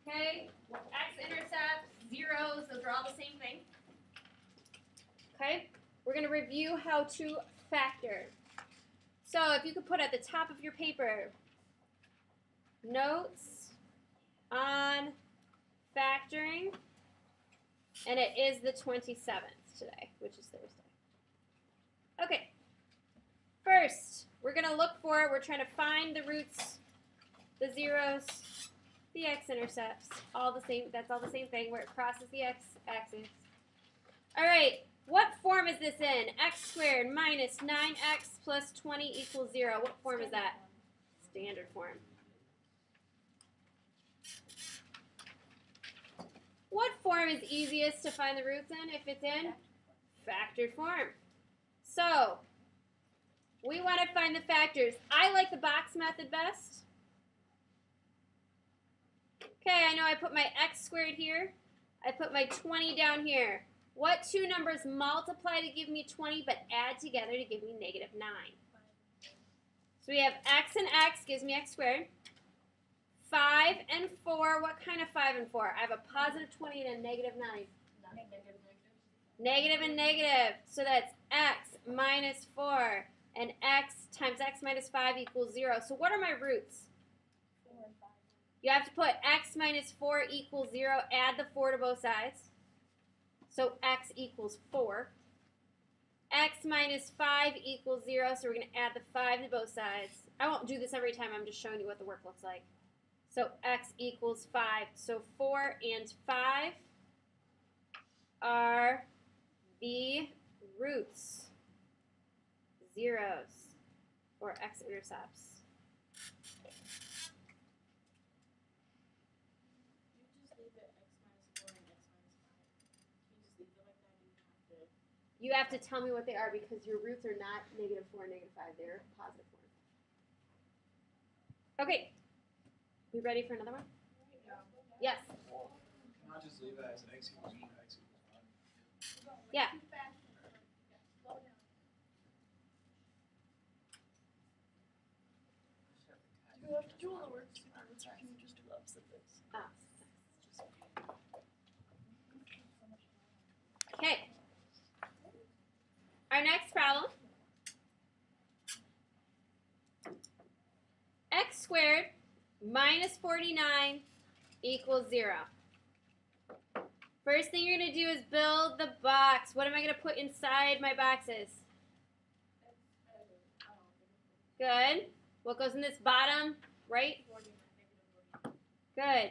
Okay, x-intercepts, zeros, those are all the same thing. Okay, we're going to review how to factor. So if you could put at the top of your paper, notes on factoring, and it is the 27th today, which is Thursday. Okay, first, we're going to look for, we're trying to find the roots, the zeros, the x-intercepts, all the same, that's all the same thing where it crosses the x-axis. All right, what form is this in? X squared minus 9x plus 20 equals 0. What form is that? Standard form. What form is easiest to find the roots in if it's in factored form? So, we want to find the factors. I like the box method best. Okay, I know I put my x squared here. I put my 20 down here. What two numbers multiply to give me 20 but add together to give me negative 9? So we have x and x gives me x squared. 5 and 4, what kind of 5 and 4? I have a positive 20 and a negative 9. Negative and negative. So that's x minus 4 and x times x minus 5 equals 0. So what are my roots? 4 and 5. You have to put x minus 4 equals 0. Add the 4 to both sides. So x equals 4. X minus 5 equals 0. So we're going to add the 5 to both sides. I won't do this every time. I'm just showing you what the work looks like. So x equals 5. So 4 and 5 are the roots, zeros, or x-intercepts. You have to tell me what they are because your roots are not negative 4 and negative 5. They're positive 4. Okay. We ready for another one? Yes. Can I just leave it as x equals 1, x equals 5? Yeah. You have to do all the work sequence, or can you just do the opposite this? Okay. Our next problem. X squared minus 49 equals 0. First thing you're going to do is build the box. What am I going to put inside my boxes? Good. What goes in this bottom right? Good.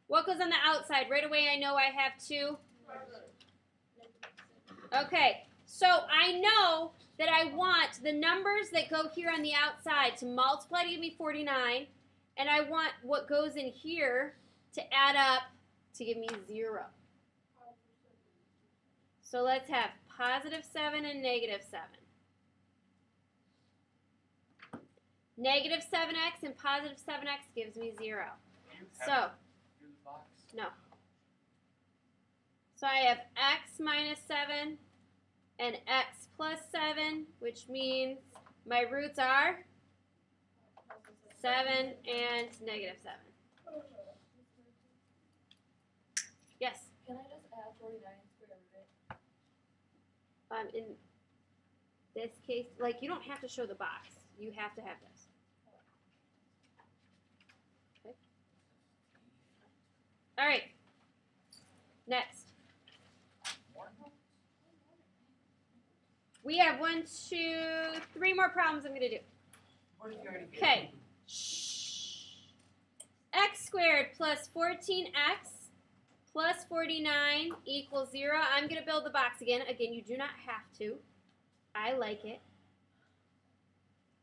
What goes on the outside? Right away I know I have 2. Okay, so I know that I want the numbers that go here on the outside to multiply to give me 49, and I want what goes in here to add up to give me 0. So let's have positive 7 and negative 7. Negative 7x and positive 7x gives me 0. So, no. So I have x minus 7 and x plus 7, which means my roots are 7 and negative 7. Yes? Can I just add 49 and square root it? In this case, like, you don't have to show the box. You have to have this. Okay. All right. Next. We have 1, 2, 3 more problems I'm going to do. Okay. X squared plus 14x plus 49 equals 0. I'm going to build the box again. Again, you do not have to. I like it.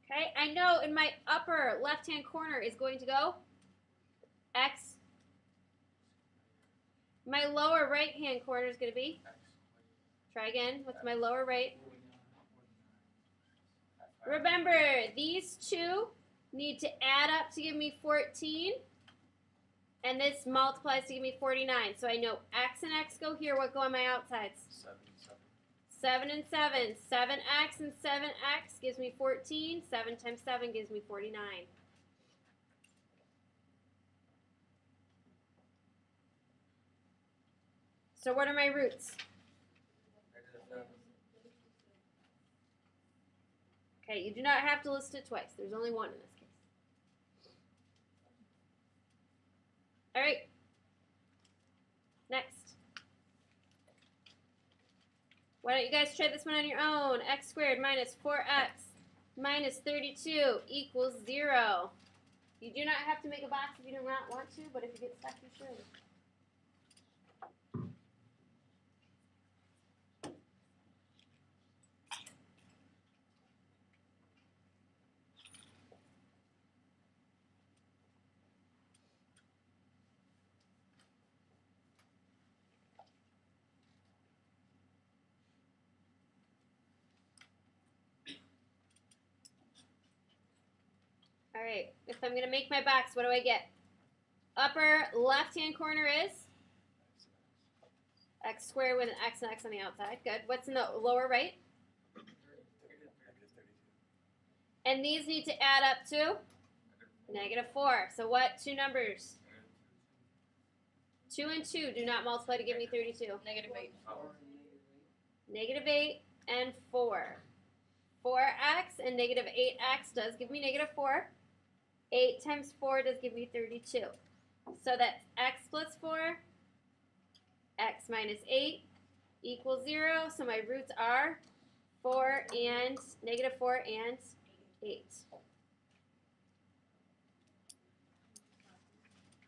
Okay, I know in my upper left-hand corner is going to go x. My lower right-hand corner is going to be, try again, what's my lower right? Remember, these two need to add up to give me 14, and this multiplies to give me 49. So I know x and x go here. What go on my outsides? 7 and 7. 7x and 7x gives me 14. 7 times 7 gives me 49. So what are my roots? Okay, you do not have to list it twice. There's only one in this case. All right. Next. Why don't you guys try this one on your own? X squared minus 4x minus 32 equals 0. You do not have to make a box if you do not want to, but if you get stuck, you should. All right, if I'm going to make my box, what do I get? Upper left-hand corner is x squared with an x and x on the outside. Good. What's in the lower right? And these need to add up to -4. So what two numbers? 2 and 2 do not multiply to give me 32. -8. -8 and 4. 4x and -8x does give me -4. 8 times 4 does give me 32. So that's x plus 4, x minus 8 equals 0. So my roots are 4 and -4 and 8.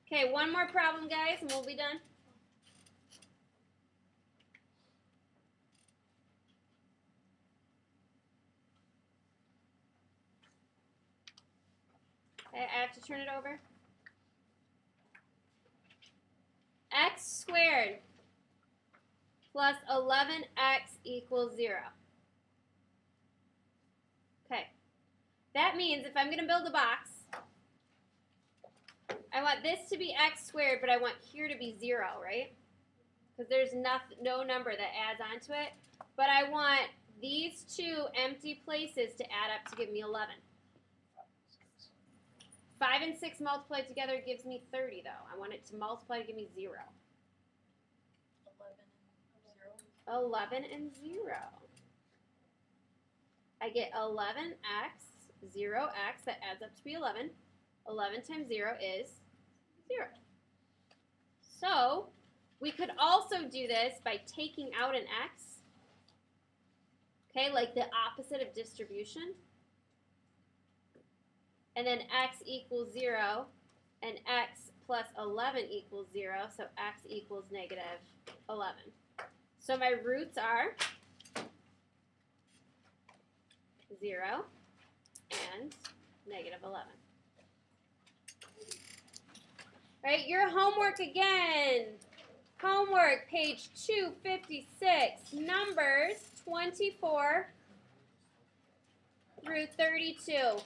Okay, one more problem, guys, and we'll be done. Okay, I have to turn it over. X squared plus 11x equals 0. Okay, that means if I'm going to build a box, I want this to be x squared, but I want here to be 0, right? Because there's no number that adds onto it. But I want these two empty places to add up to give me 11. 5 and 6 multiplied together gives me 30, though. I want it to multiply to give me 0. 11 and 0. I get 11x, 0x, that adds up to be 11. 11 times 0 is 0. So we could also do this by taking out an x, okay, like the opposite of distribution. And then x equals 0, and x plus 11 equals 0, so x equals -11. So my roots are 0 and -11. Right, your homework again. Homework, page 256, numbers 24 through 32.